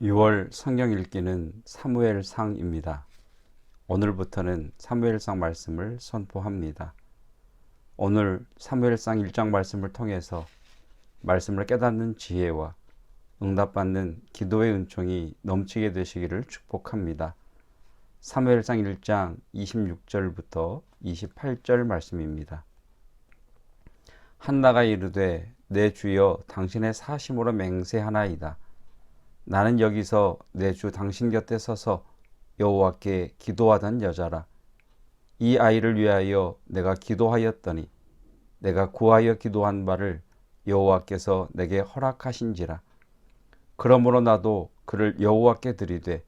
6월 성경 읽기는 사무엘상입니다. 오늘부터는 사무엘상 말씀을 선포합니다. 오늘 사무엘상 1장 말씀을 통해서 말씀을 깨닫는 지혜와 응답받는 기도의 은총이 넘치게 되시기를 축복합니다. 사무엘상 1장 26절부터 28절 말씀입니다. 한나가 이르되 내 주여 당신의 사심으로 맹세하나이다. 나는 여기서 내 주 당신 곁에 서서 여호와께 기도하던 여자라. 이 아이를 위하여 내가 기도하였더니 내가 구하여 기도한 바를 여호와께서 내게 허락하신지라. 그러므로 나도 그를 여호와께 드리되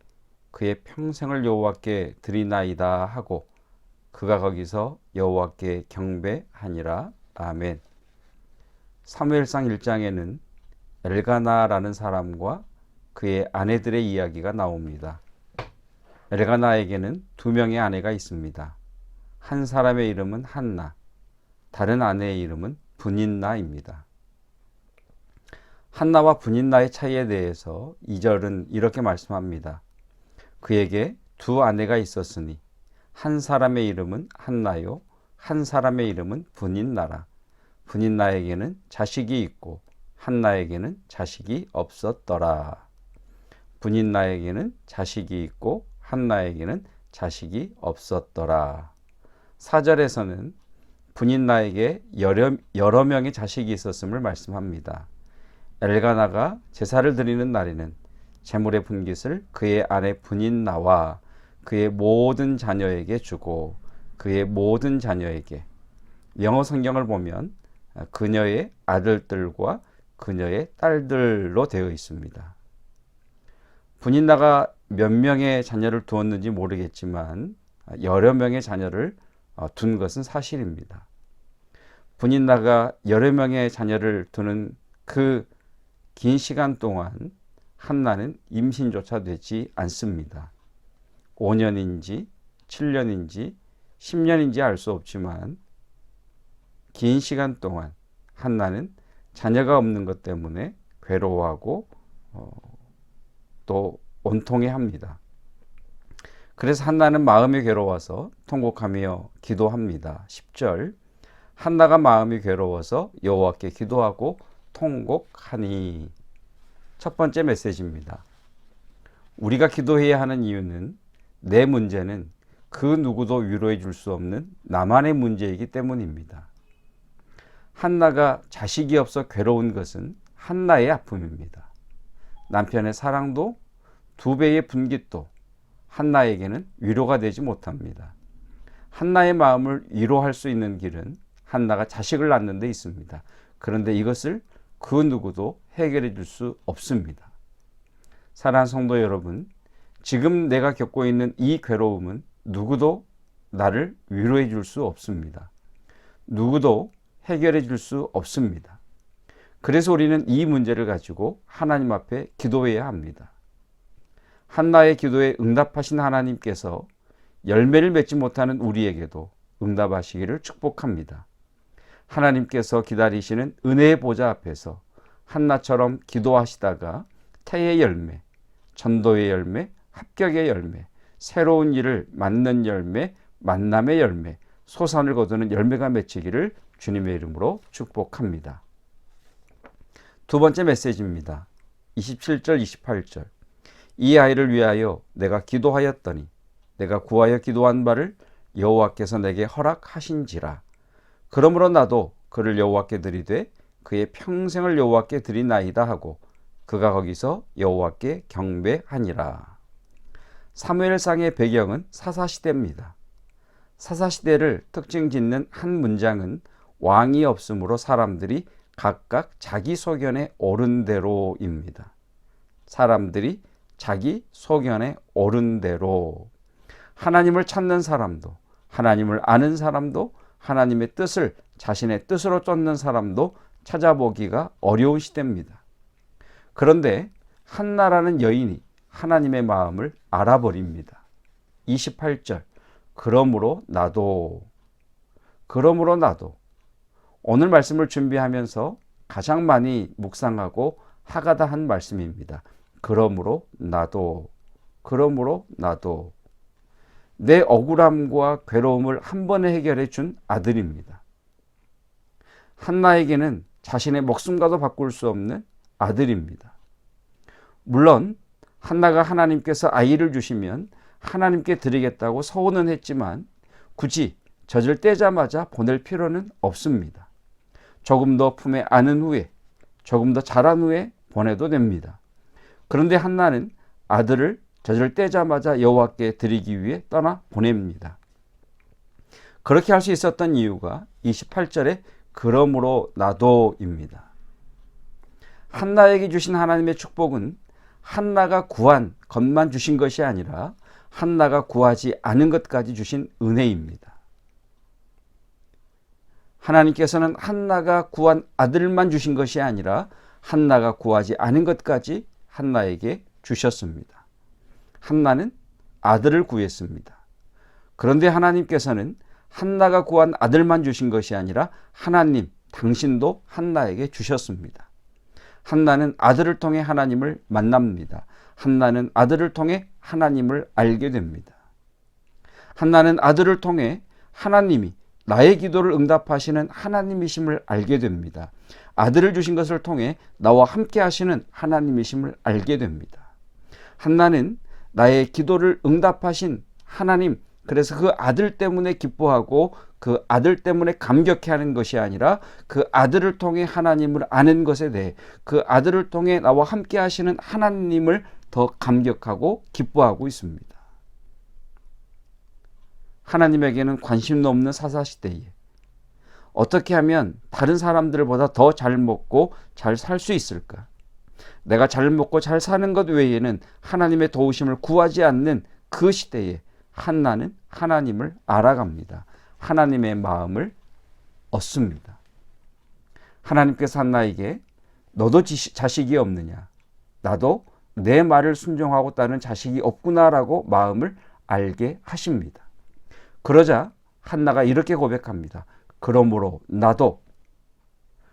그의 평생을 여호와께 드리나이다 하고 그가 거기서 여호와께 경배하니라. 아멘. 사무엘상 1장에는 엘가나라는 사람과 그의 아내들의 이야기가 나옵니다. 엘가나에게는 두 명의 아내가 있습니다. 한 사람의 이름은 한나, 다른 아내의 이름은 브닌나입니다. 한나와 브닌나의 차이에 대해서 2절은 이렇게 말씀합니다. 그에게 두 아내가 있었으니 한 사람의 이름은 한나요, 한 사람의 이름은 브닌나라. 브닌나에게는 자식이 있고 한나에게는 자식이 없었더라. 브닌나에게는 자식이 있고 한나에게는 자식이 없었더라. 4절에서는 브닌나에게 여러 명의 자식이 있었음을 말씀합니다. 엘가나가 제사를 드리는 날에는 제물의 분깃을 그의 아내 브닌나와 그의 모든 자녀에게 주고 그의 모든 자녀에게, 영어 성경을 보면 그녀의 아들들과 그녀의 딸들로 되어 있습니다. 브닌나가 몇 명의 자녀를 두었는지 모르겠지만 여러 명의 자녀를 둔 것은 사실입니다. 브닌나가 여러 명의 자녀를 두는 그 긴 시간 동안 한나는 임신조차 되지 않습니다. 5년인지 7년인지 10년인지 알 수 없지만 긴 시간 동안 한나는 자녀가 없는 것 때문에 괴로워하고 또 온통해합니다. 그래서 한나는 마음이 괴로워서 통곡하며 기도합니다. 10절, 한나가 마음이 괴로워서 여호와께 기도하고 통곡하니. 첫 번째 메시지입니다. 우리가 기도해야 하는 이유는 내 문제는 그 누구도 위로해 줄 수 없는 나만의 문제이기 때문입니다. 한나가 자식이 없어 괴로운 것은 한나의 아픔입니다. 남편의 사랑도 두 배의 분깃도 한나에게는 위로가 되지 못합니다. 한나의 마음을 위로할 수 있는 길은 한나가 자식을 낳는 데 있습니다. 그런데 이것을 그 누구도 해결해 줄 수 없습니다. 사랑하는 성도 여러분, 지금 내가 겪고 있는 이 괴로움은 누구도 나를 위로해 줄 수 없습니다. 누구도 해결해 줄 수 없습니다. 그래서 우리는 이 문제를 가지고 하나님 앞에 기도해야 합니다. 한나의 기도에 응답하신 하나님께서 열매를 맺지 못하는 우리에게도 응답하시기를 축복합니다. 하나님께서 기다리시는 은혜의 보좌 앞에서 한나처럼 기도하시다가 태의 열매, 전도의 열매, 합격의 열매, 새로운 일을 맡는 열매, 만남의 열매, 소산을 거두는 열매가 맺히기를 주님의 이름으로 축복합니다. 두 번째 메시지입니다. 27절, 28절. 이 아이를 위하여 내가 기도하였더니 내가 구하여 기도한 바를 여호와께서 내게 허락하신지라. 그러므로 나도 그를 여호와께 드리되 그의 평생을 여호와께 드리나이다 하고 그가 거기서 여호와께 경배하니라. 사무엘상의 배경은 사사시대입니다. 사사시대를 특징 짓는 한 문장은 왕이 없으므로 사람들이 각각 자기 소견에 오른 대로입니다. 사람들이 자기 소견에 오른 대로. 하나님을 찾는 사람도, 하나님을 아는 사람도, 하나님의 뜻을 자신의 뜻으로 쫓는 사람도 찾아보기가 어려운 시대입니다. 그런데 한나라는 여인이 하나님의 마음을 알아버립니다. 28절, 그러므로 나도. 오늘 말씀을 준비하면서 가장 많이 묵상하고 하가다 한 말씀입니다. 그러므로 나도 내 억울함과 괴로움을 한 번에 해결해 준 아들입니다. 한나에게는 자신의 목숨과도 바꿀 수 없는 아들입니다. 물론 한나가 하나님께서 아이를 주시면 하나님께 드리겠다고 서원은 했지만 굳이 젖을 떼자마자 보낼 필요는 없습니다. 조금 더 품에 안은 후에, 조금 더 자란 후에 보내도 됩니다. 그런데 한나는 아들을 젖을 떼자마자 여호와께 드리기 위해 떠나 보냅니다. 그렇게 할 수 있었던 이유가 28절에 그러므로 나도입니다. 한나에게 주신 하나님의 축복은 한나가 구한 것만 주신 것이 아니라 한나가 구하지 않은 것까지 주신 은혜입니다. 하나님께서는 한나가 구한 아들만 주신 것이 아니라 한나가 구하지 않은 것까지 한나에게 주셨습니다. 한나는 아들을 구했습니다. 그런데 하나님께서는 한나가 구한 아들만 주신 것이 아니라 하나님, 당신도 한나에게 주셨습니다. 한나는 아들을 통해 하나님을 만납니다. 한나는 아들을 통해 하나님을 알게 됩니다. 한나는 아들을 통해 하나님이 나의 기도를 응답하시는 하나님이심을 알게 됩니다. 아들을 주신 것을 통해 나와 함께 하시는 하나님이심을 알게 됩니다. 한나는 나의 기도를 응답하신 하나님, 그래서 그 아들 때문에 기뻐하고 그 아들 때문에 감격해하는 것이 아니라 그 아들을 통해 하나님을 아는 것에 대해 그 아들을 통해 나와 함께 하시는 하나님을 더 감격하고 기뻐하고 있습니다. 하나님에게는 관심도 없는 사사시대에 어떻게 하면 다른 사람들보다 더 잘 먹고 잘 살 수 있을까? 내가 잘 먹고 잘 사는 것 외에는 하나님의 도우심을 구하지 않는 그 시대에 한나는 하나님을 알아갑니다. 하나님의 마음을 얻습니다. 하나님께서 한나에게 너도 자식이 없느냐? 나도 내 말을 순종하고 따르는 자식이 없구나라고 마음을 알게 하십니다. 그러자 한나가 이렇게 고백합니다. 그러므로 나도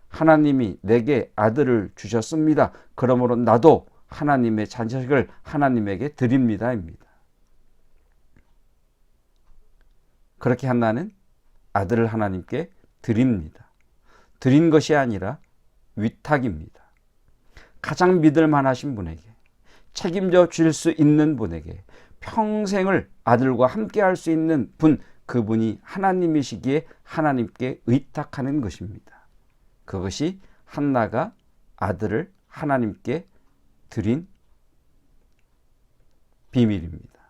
하나님이 내게 아들을 주셨습니다. 그러므로 나도 하나님의 자식을 하나님에게 드립니다입니다. 그렇게 한나는 아들을 하나님께 드립니다. 드린 것이 아니라 위탁입니다. 가장 믿을만하신 분에게, 책임져 줄 수 있는 분에게, 평생을 아들과 함께 할 수 있는 분, 그분이 하나님이시기에 하나님께 의탁하는 것입니다. 그것이 한나가 아들을 하나님께 드린 비밀입니다.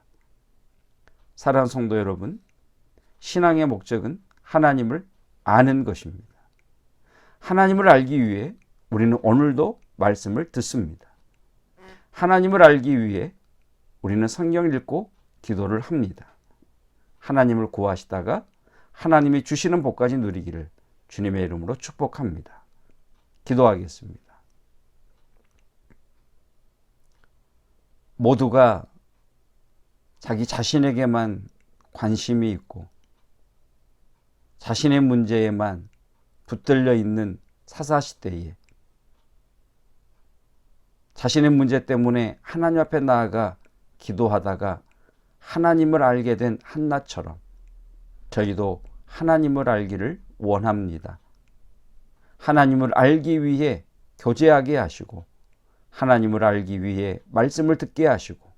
사랑하는 성도 여러분, 신앙의 목적은 하나님을 아는 것입니다. 하나님을 알기 위해 우리는 오늘도 말씀을 듣습니다. 하나님을 알기 위해 우리는 성경을 읽고 기도를 합니다. 하나님을 구하시다가 하나님이 주시는 복까지 누리기를 주님의 이름으로 축복합니다. 기도하겠습니다. 모두가 자기 자신에게만 관심이 있고 자신의 문제에만 붙들려 있는 사사시대에 자신의 문제 때문에 하나님 앞에 나아가 기도하다가 하나님을 알게 된 한나처럼 저희도 하나님을 알기를 원합니다. 하나님을 알기 위해 교제하게 하시고 하나님을 알기 위해 말씀을 듣게 하시고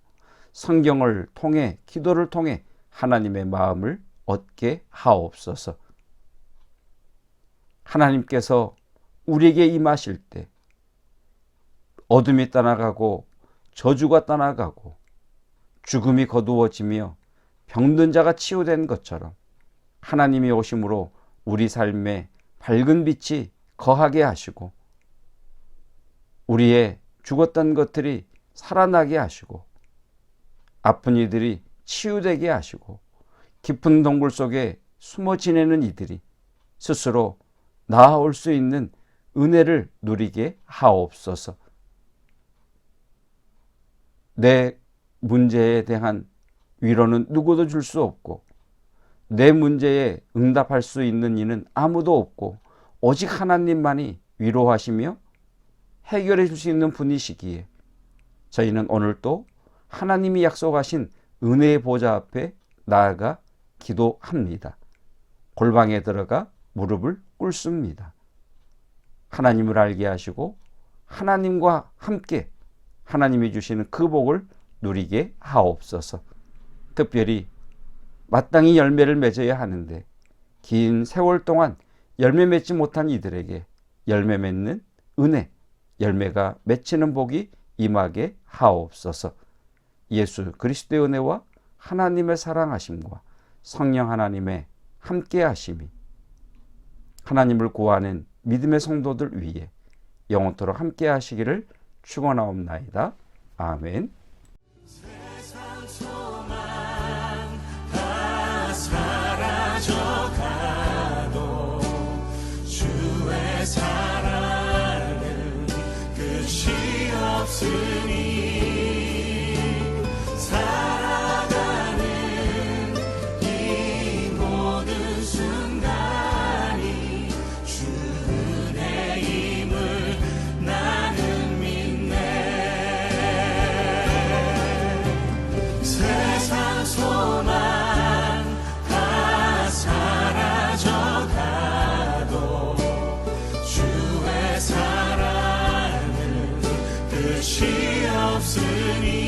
성경을 통해 기도를 통해 하나님의 마음을 얻게 하옵소서. 하나님께서 우리에게 임하실 때 어둠이 떠나가고 저주가 떠나가고 죽음이 거두어지며 병든 자가 치유된 것처럼 하나님이 오심으로 우리 삶에 밝은 빛이 거하게 하시고 우리의 죽었던 것들이 살아나게 하시고 아픈 이들이 치유되게 하시고 깊은 동굴 속에 숨어 지내는 이들이 스스로 나아올 수 있는 은혜를 누리게 하옵소서. 내 문제에 대한 위로는 누구도 줄 수 없고 내 문제에 응답할 수 있는 이는 아무도 없고 오직 하나님만이 위로하시며 해결해 줄 수 있는 분이시기에 저희는 오늘 또 하나님이 약속하신 은혜의 보좌 앞에 나아가 기도합니다. 골방에 들어가 무릎을 꿇습니다. 하나님을 알게 하시고 하나님과 함께 하나님이 주시는 그 복을 누리게 하옵소서. 특별히 마땅히 열매를 맺어야 하는데 긴 세월 동안 열매 맺지 못한 이들에게 열매 맺는 은혜, 열매가 맺히는 복이 임하게 하옵소서. 예수 그리스도의 은혜와 하나님의 사랑하심과 성령 하나님의 함께 하심이 하나님을 구하는 믿음의 성도들 위해 영원토록 함께 하시기를 축원하옵나이다. 아멘. 세상 소망 다 사라져가도 주의 사랑은 끝이 없으니 살아가는 이 모든 순간이 주 은혜임을 나는 믿네. 세상 소망 다 사라져가도 주의 사랑은 끝이 없으니